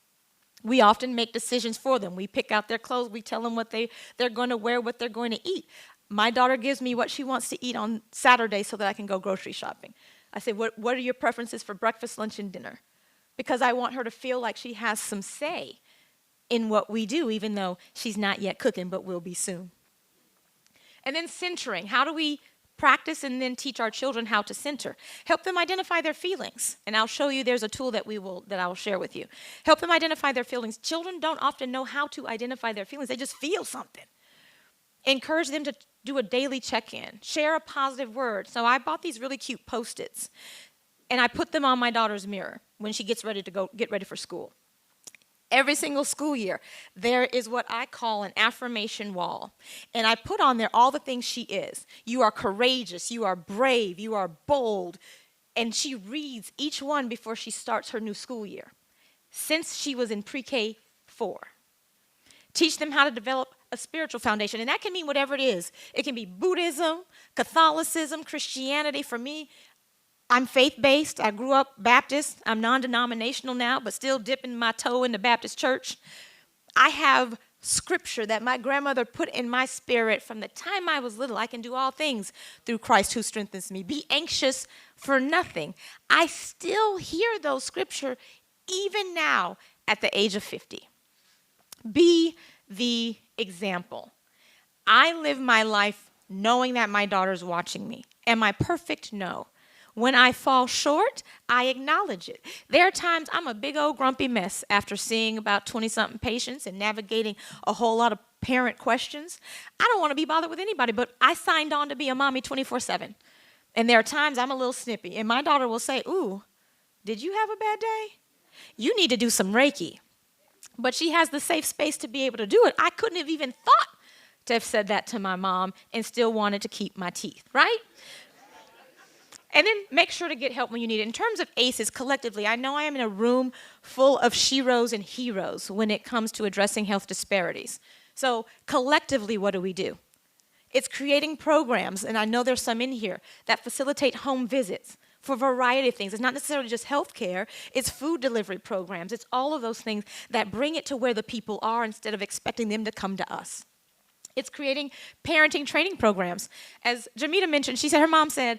We often make decisions for them. We pick out their clothes. We tell them what they're going to wear, what they're going to eat. My daughter gives me what she wants to eat on Saturday so that I can go grocery shopping. I say, what are your preferences for breakfast, lunch, and dinner? Because I want her to feel like she has some say in what we do, even though she's not yet cooking, but will be soon. And then centering. How do we practice and then teach our children how to center? Help them identify their feelings. And I'll show you, there's a tool that I will share with you. Help them identify their feelings. Children don't often know how to identify their feelings. They just feel something. Encourage them to do a daily check-in. Share a positive word. So I bought these really cute Post-its, and I put them on my daughter's mirror when she gets ready to get ready for school. Every single school year, there is what I call an affirmation wall. And I put on there all the things she is. You are courageous, you are brave, you are bold. And she reads each one before she starts her new school year, since she was in pre-K 4. Teach them how to develop a spiritual foundation. And that can mean whatever it is. It can be Buddhism, Catholicism, Christianity. For me, I'm faith-based. I grew up Baptist. I'm non-denominational now, but still dipping my toe in the Baptist church. I have scripture that my grandmother put in my spirit from the time I was little. I can do all things through Christ who strengthens me. Be anxious for nothing. I still hear those scripture even now at the age of 50. Be the example. I live my life knowing that my daughter's watching me. Am I perfect? No. When I fall short, I acknowledge it. There are times I'm a big old grumpy mess after seeing about 20-something patients and navigating a whole lot of parent questions. I don't want to be bothered with anybody, but I signed on to be a mommy 24/7. And there are times I'm a little snippy, and my daughter will say, ooh, did you have a bad day? You need to do some Reiki. But she has the safe space to be able to do it. I couldn't have even thought to have said that to my mom and still wanted to keep my teeth, right? And then make sure to get help when you need it. In terms of ACEs, collectively, I know I am in a room full of sheroes and heroes when it comes to addressing health disparities. So collectively, what do? It's creating programs, and I know there's some in here, that facilitate home visits for a variety of things. It's not necessarily just health care. It's food delivery programs. It's all of those things that bring it to where the people are instead of expecting them to come to us. It's creating parenting training programs. As Jamita mentioned, she said, her mom said,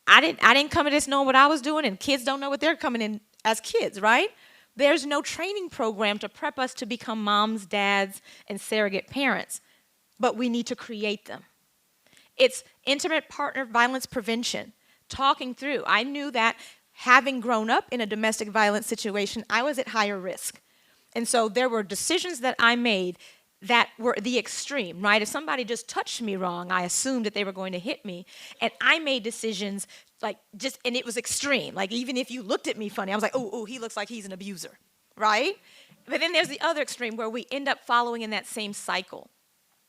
I didn't come to this knowing what I was doing, and kids don't know what they're coming in as kids, right? There's no training program to prep us to become moms, dads, and surrogate parents, but we need to create them. It's intimate partner violence prevention, talking through. I knew that having grown up in a domestic violence situation, I was at higher risk. And so there were decisions that I made that were the extreme, right? If somebody just touched me wrong, I assumed that they were going to hit me. And I made decisions and it was extreme. Like, even if you looked at me funny, I was like, oh, he looks like he's an abuser, right? But then there's the other extreme where we end up following in that same cycle.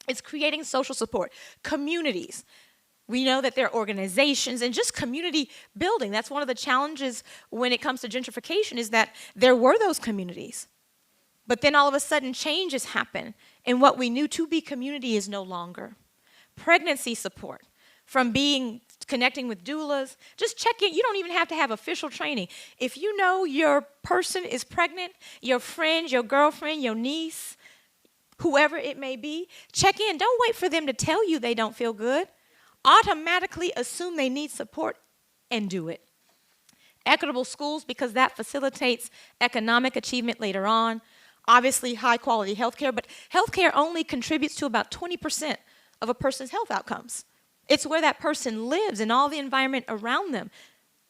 It's creating social support, communities. We know that there are organizations and just community building. That's one of the challenges when it comes to gentrification, is that there were those communities. But then all of a sudden changes happen, and what we knew to be community is no longer. Pregnancy support, from connecting with doulas, just check in. You don't even have to have official training. If you know your person is pregnant, your friend, your girlfriend, your niece, whoever it may be, check in. Don't wait for them to tell you they don't feel good. Automatically assume they need support and do it. Equitable schools, because that facilitates economic achievement later on. Obviously, high-quality healthcare, but healthcare only contributes to about 20% of a person's health outcomes. It's where that person lives and all the environment around them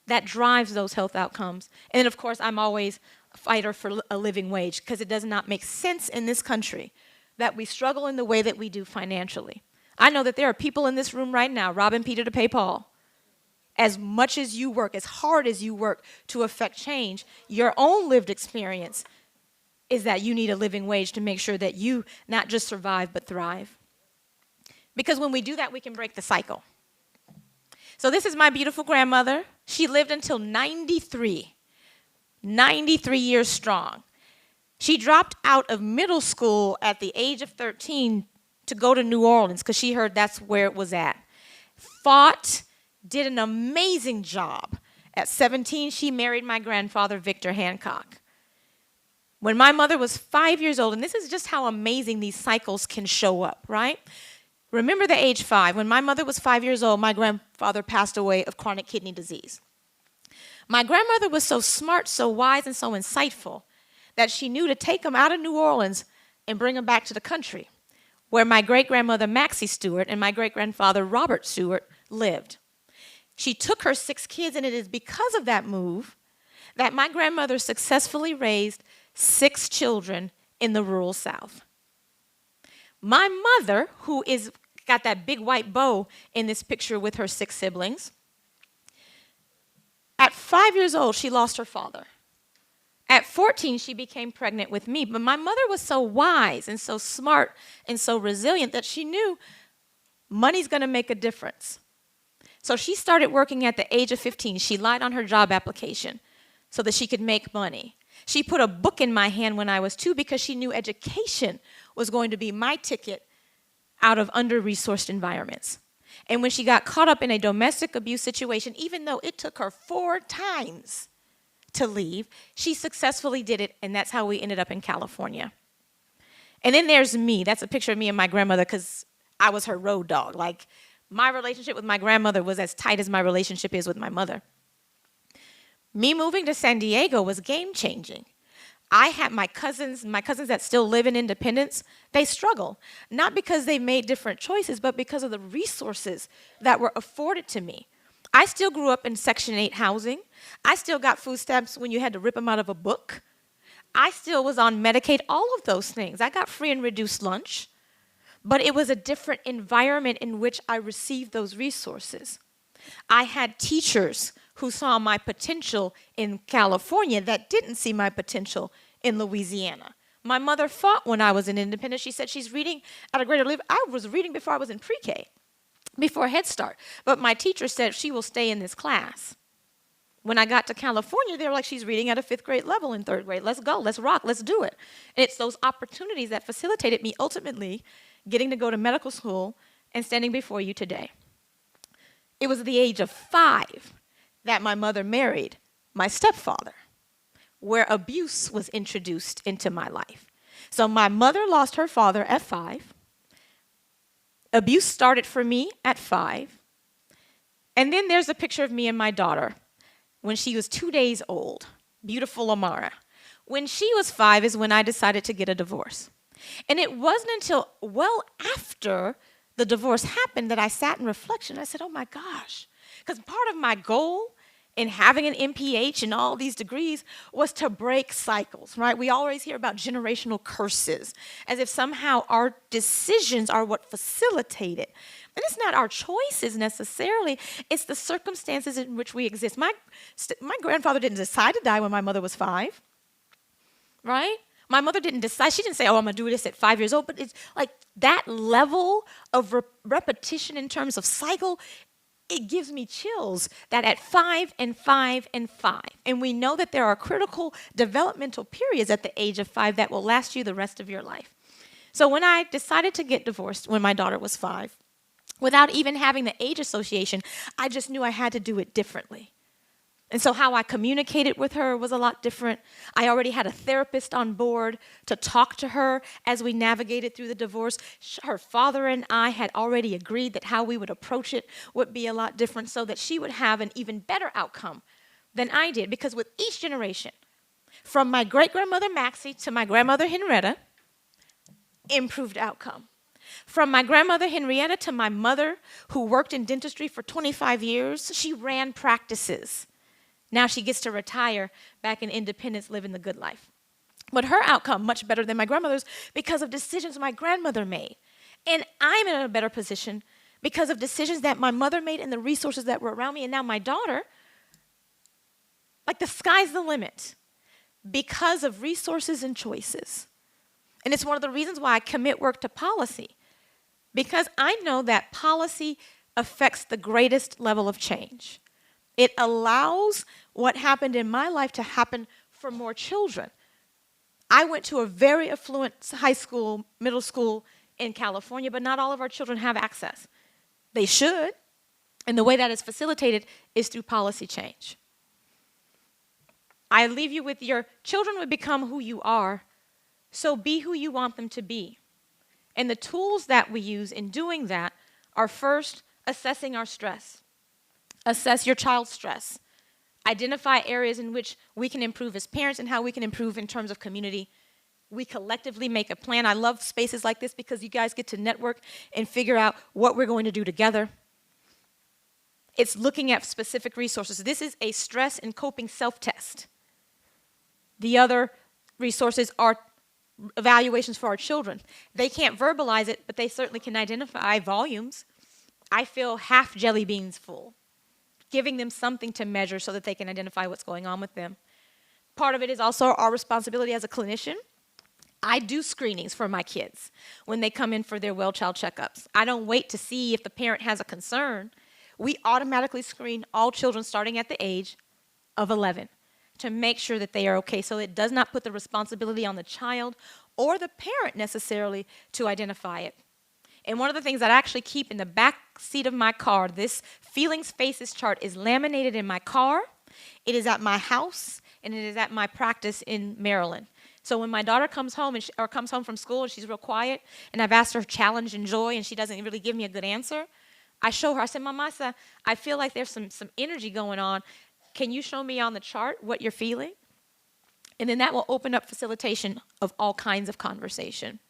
that drives those health outcomes. And then, of course, I'm always a fighter for a living wage, because it does not make sense in this country that we struggle in the way that we do financially. I know that there are people in this room right now robbing Peter to pay Paul. As much as you work, as hard as you work to affect change, your own lived experience is that you need a living wage to make sure that you not just survive, but thrive. Because when we do that, we can break the cycle. So this is my beautiful grandmother. She lived until 93 years strong. She dropped out of middle school at the age of 13 to go to New Orleans because she heard that's where it was at. Fought, did an amazing job. At 17, she married my grandfather, Victor Hancock. When my mother was 5 years old, and this is just how amazing these cycles can show up, right? Remember the age 5. When my mother was 5 years old, my grandfather passed away of chronic kidney disease. My grandmother was so smart, so wise, and so insightful that she knew to take him out of New Orleans and bring him back to the country, where my great-grandmother Maxie Stewart and my great-grandfather Robert Stewart lived. She took her 6 kids, and it is because of that move that my grandmother successfully raised 6 children in the rural South. My mother, who is got that big white bow in this picture with her 6 siblings, at 5 years old, she lost her father. At 14, she became pregnant with me. But my mother was so wise and so smart and so resilient that she knew money's going to make a difference. So she started working at the age of 15. She lied on her job application so that she could make money. She put a book in my hand when I was 2 because she knew education was going to be my ticket out of under-resourced environments. And when she got caught up in a domestic abuse situation, even though it took her 4 times to leave, she successfully did it, and that's how we ended up in California. And then there's me. That's a picture of me and my grandmother because I was her road dog. Like, my relationship with my grandmother was as tight as my relationship is with my mother. Me moving to San Diego was game-changing. I had my cousins that still live in Independence, they struggle. Not because they made different choices, but because of the resources that were afforded to me. I still grew up in Section 8 housing. I still got food stamps when you had to rip them out of a book. I still was on Medicaid, all of those things. I got free and reduced lunch. But it was a different environment in which I received those resources. I had teachers who saw my potential in California that didn't see my potential in Louisiana. My mother fought when I was in Independence. She said she's reading at a greater level. I was reading before I was in pre-K, before Head Start. But my teacher said she will stay in this class. When I got to California, they were like, she's reading at a 5th grade level in 3rd grade. Let's go, let's rock, let's do it. And it's those opportunities that facilitated me ultimately getting to go to medical school and standing before you today. It was at the age of 5 that my mother married my stepfather, where abuse was introduced into my life. So my mother lost her father at 5. Abuse started for me at 5. And then there's a picture of me and my daughter when she was 2 days old, beautiful Amara. When she was 5 is when I decided to get a divorce. And it wasn't until well after the divorce happened that I sat in reflection. I said, oh my gosh, because part of my goal in having an MPH and all these degrees was to break cycles, right? We always hear about generational curses, as if somehow our decisions are what facilitate it. And it's not our choices necessarily, it's the circumstances in which we exist. My grandfather didn't decide to die when my mother was 5, right? My mother didn't decide, she didn't say, oh, I'm gonna do this at 5 years old, but it's like that level of repetition in terms of cycle, it gives me chills that at 5 and 5 and 5, and we know that there are critical developmental periods at the age of 5 that will last you the rest of your life. So when I decided to get divorced when my daughter was 5, without even having the age association, I just knew I had to do it differently. And so how I communicated with her was a lot different. I already had a therapist on board to talk to her as we navigated through the divorce. Her father and I had already agreed that how we would approach it would be a lot different so that she would have an even better outcome than I did. Because with each generation, from my great-grandmother Maxie to my grandmother Henrietta, improved outcome. From my grandmother Henrietta to my mother, who worked in dentistry for 25 years, she ran practices. Now she gets to retire back in Independence, living the good life. But her outcome, much better than my grandmother's because of decisions my grandmother made. And I'm in a better position because of decisions that my mother made and the resources that were around me. And now my daughter, like the sky's the limit because of resources and choices. And it's one of the reasons why I commit work to policy, because I know that policy affects the greatest level of change. It allows what happened in my life to happen for more children. I went to a very affluent high school, middle school in California, but not all of our children have access. They should, and the way that is facilitated is through policy change. I leave you with your children would become who you are, so be who you want them to be. And the tools that we use in doing that are first assessing our stress. Assess your child's stress. Identify areas in which we can improve as parents and how we can improve in terms of community. We collectively make a plan. I love spaces like this because you guys get to network and figure out what we're going to do together. It's looking at specific resources. This is a stress and coping self-test. The other resources are evaluations for our children. They can't verbalize it, but they certainly can identify volumes. I feel half jelly beans full, giving them something to measure so that they can identify what's going on with them. Part of it is also our responsibility as a clinician. I do screenings for my kids when they come in for their well child checkups. I don't wait to see if the parent has a concern. We automatically screen all children starting at the age of 11 to make sure that they are okay. So it does not put the responsibility on the child or the parent necessarily to identify it. And one of the things that I actually keep in the back seat of my car, this Feelings Faces chart is laminated in my car. It is at my house, and it is at my practice in Maryland. So when my daughter comes home or comes home from school and she's real quiet, and I've asked her challenge and joy, and she doesn't really give me a good answer, I show her. I said, Mama, I feel like there's some energy going on. Can you show me on the chart what you're feeling? And then that will open up facilitation of all kinds of conversation.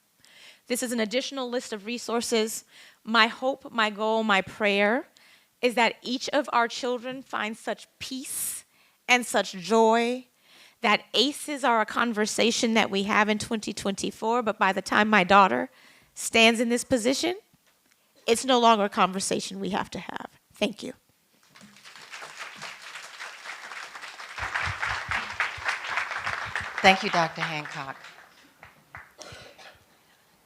This is an additional list of resources. My hope, my goal, my prayer is that each of our children finds such peace and such joy that ACEs are a conversation that we have in 2024, but by the time my daughter stands in this position, it's no longer a conversation we have to have. Thank you. Thank you, Dr. Hancock.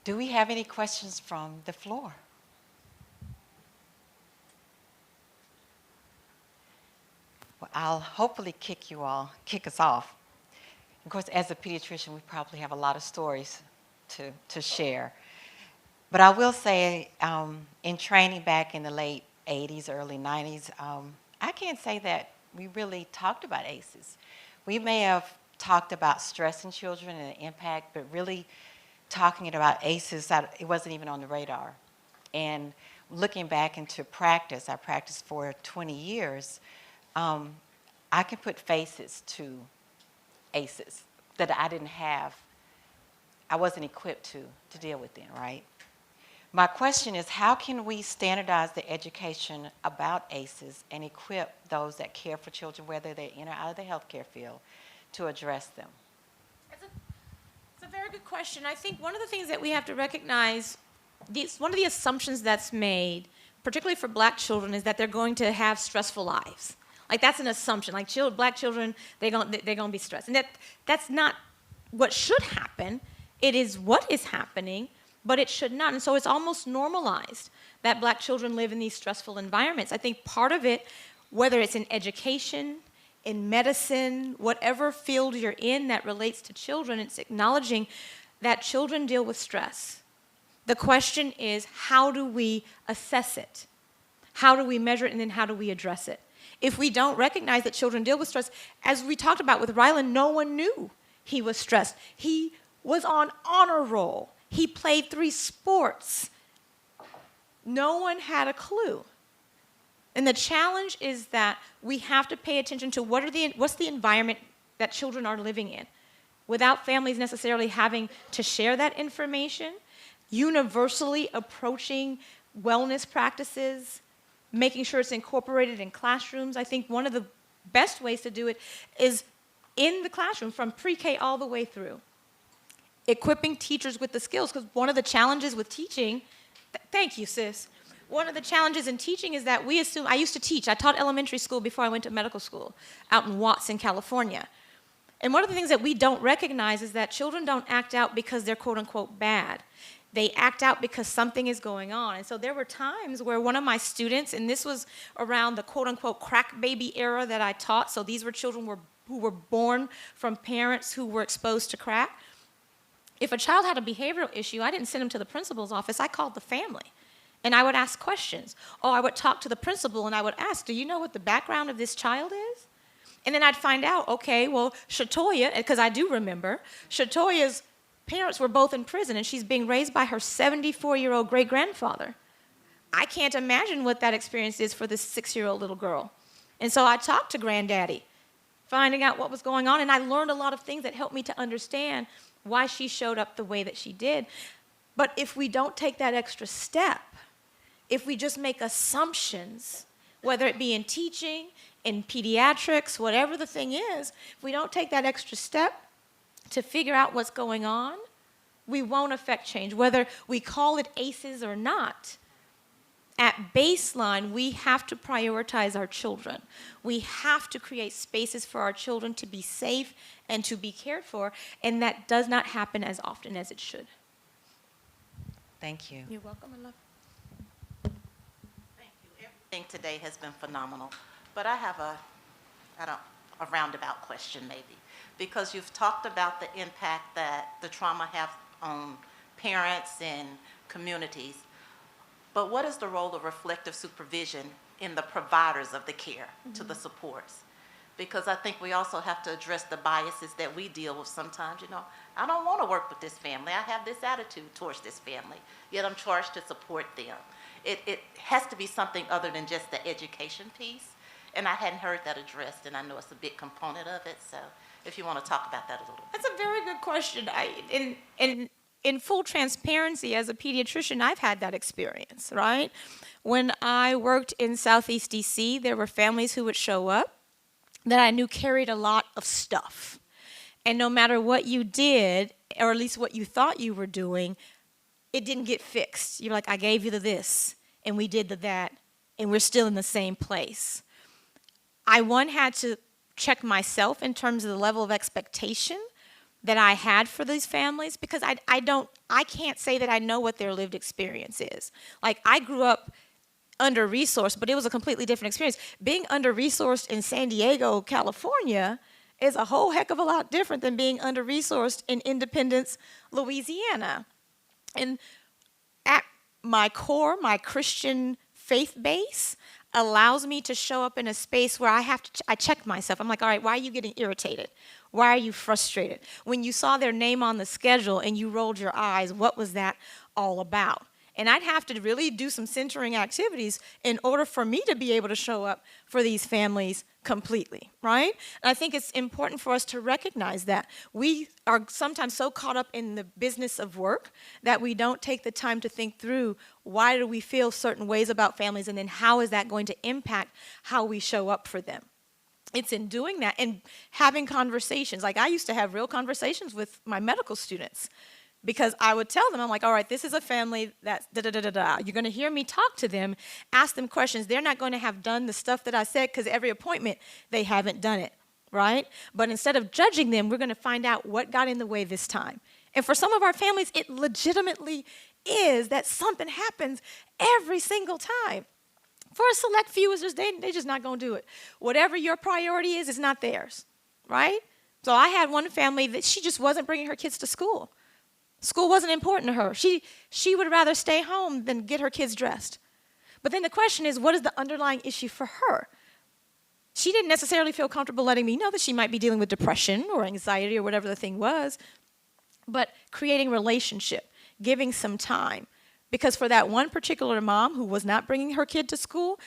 Do we have any questions from the floor? Well, I'll hopefully kick us off. Of course, as a pediatrician, we probably have a lot of stories to share. But I will say, in training back in the late 80s, early 90s, I can't say that we really talked about ACEs. We may have talked about stress in children and the impact, but really talking about ACEs, it wasn't even on the radar. And looking back into practice, I practiced for 20 years, I can put faces to ACEs that I didn't have. I wasn't equipped to deal with then, right? My question is, how can we standardize the education about ACEs and equip those that care for children, whether they're in or out of the healthcare field, to address them? It's a very good question. I think one of the things that we have to recognize, one of the assumptions that's made, particularly for black children, is that they're going to have stressful lives. Like, that's an assumption. Like, black children, they're going to be stressed. And that's not what should happen. It is what is happening, but it should not. And so it's almost normalized that black children live in these stressful environments. I think part of it, whether it's in education, in medicine, whatever field you're in that relates to children, it's acknowledging that children deal with stress. The question is, how do we assess it? How do we measure it, and then how do we address it? If we don't recognize that children deal with stress, as we talked about with Rylan, no one knew he was stressed. He was on honor roll. He played 3 sports. No one had a clue. And the challenge is that we have to pay attention to what's the environment that children are living in, without families necessarily having to share that information, universally approaching wellness practices, making sure it's incorporated in classrooms. I think one of the best ways to do it is in the classroom, from pre-K all the way through. Equipping teachers with the skills, because one of the challenges with teaching, thank you, sis. One of the challenges in teaching is that we assume, I used to teach, I taught elementary school before I went to medical school out in Watson, California. And one of the things that we don't recognize is that children don't act out because they're quote unquote bad. They act out because something is going on. And so there were times where one of my students, and this was around the quote unquote crack baby era that I taught, so these were children who were born from parents who were exposed to crack. If a child had a behavioral issue, I didn't send them to the principal's office, I called the family. And I would ask questions. Or I would talk to the principal and I would ask, do you know what the background of this child is? And then I'd find out, okay, well, Shatoya, because I do remember, Shatoya's parents were both in prison, and she's being raised by her 74-year-old great-grandfather. I can't imagine what that experience is for this 6-year-old little girl. And so I talked to Granddaddy, finding out what was going on, and I learned a lot of things that helped me to understand why she showed up the way that she did. But if we don't take that extra step, if we just make assumptions, whether it be in teaching, in pediatrics, whatever the thing is, if we don't take that extra step to figure out what's going on, we won't affect change, whether we call it ACEs or not. At baseline, we have to prioritize our children. We have to create spaces for our children to be safe and to be cared for, and that does not happen as often as it should. Thank you. You're welcome, I love Thank you. Everything today has been phenomenal, but I have a roundabout question maybe, because you've talked about the impact that the trauma has on parents and communities. But what is the role of reflective supervision in the providers of the care to the supports? Because I think we also have to address the biases that we deal with sometimes. You know, I don't want to work with this family. I have this attitude towards this family, yet I'm charged to support them. It has to be something other than just the education piece. And I hadn't heard that addressed, and I know it's a big component of it. So if you want to talk about that a little bit. That's a very good question. In full transparency, as a pediatrician, I've had that experience, right? When I worked in Southeast DC, there were families who would show up that I knew carried a lot of stuff. And no matter what you did, or at least what you thought you were doing, it didn't get fixed. You're like, I gave you the this, and we did the that, and we're still in the same place. I, had to check myself in terms of the level of expectation that I had for these families, because I can't say that I know what their lived experience is. Like, I grew up under-resourced, but it was a completely different experience. Being under-resourced in San Diego, California, is a whole heck of a lot different than being under-resourced in Independence, Louisiana. And at my core, my Christian faith base allows me to show up in a space where I check myself. I'm like, all right, why are you getting irritated? Why are you frustrated? When you saw their name on the schedule and you rolled your eyes, what was that all about? And I'd have to really do some centering activities in order for me to be able to show up for these families completely, right? And I think it's important for us to recognize that. We are sometimes so caught up in the business of work that we don't take the time to think through, why do we feel certain ways about families, and then how is that going to impact how we show up for them? It's in doing that and having conversations. Like, I used to have real conversations with my medical students, because I would tell them, I'm like, all right, this is a family that's da-da-da-da-da. You're going to hear me talk to them, ask them questions. They're not going to have done the stuff that I said, because every appointment, they haven't done it, right? But instead of judging them, we're going to find out what got in the way this time. And for some of our families, it legitimately is that something happens every single time. For a select few, they're just not going to do it. Whatever your priority is, it's not theirs, right? So I had one family that she just wasn't bringing her kids to school. School wasn't important to her. She would rather stay home than get her kids dressed. But then the question is, what is the underlying issue for her? She didn't necessarily feel comfortable letting me know that she might be dealing with depression or anxiety or whatever the thing was, but creating relationship, giving some time. Because for that one particular mom who was not bringing her kid to school,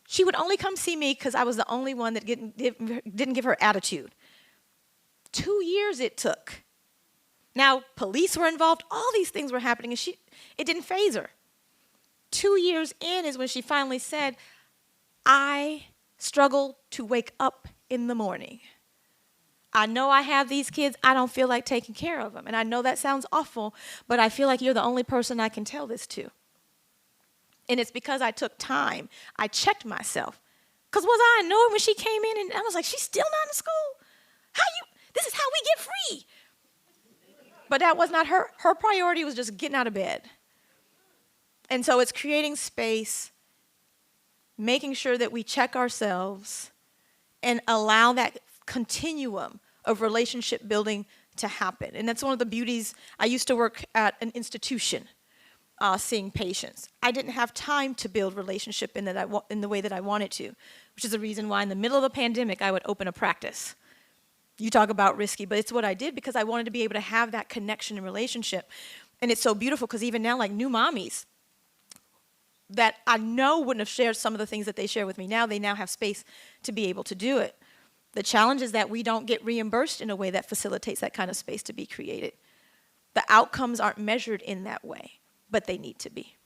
she would only come see me because I was the only one that didn't give her attitude. 2 years it took. Now, police were involved. All these things were happening, and it didn't faze her. 2 years in is when she finally said, I struggle to wake up in the morning. I know I have these kids. I don't feel like taking care of them. And I know that sounds awful, but I feel like you're the only person I can tell this to. And it's because I took time. I checked myself. Because was I annoyed when she came in and I was like, she's still not in school? This is how we get free. But that was not her. Her priority was just getting out of bed. And so it's creating space, making sure that we check ourselves and allow that continuum of relationship building to happen. And that's one of the beauties. I used to work at an institution seeing patients. I didn't have time to build relationship in the way that I wanted to, which is the reason why in the middle of a pandemic I would open a practice. You talk about risky, but it's what I did because I wanted to be able to have that connection and relationship. And it's so beautiful because even now, like new mommies that I know wouldn't have shared some of the things that they share with me now, they now have space to be able to do it. The challenge is that we don't get reimbursed in a way that facilitates that kind of space to be created. The outcomes aren't measured in that way, but they need to be.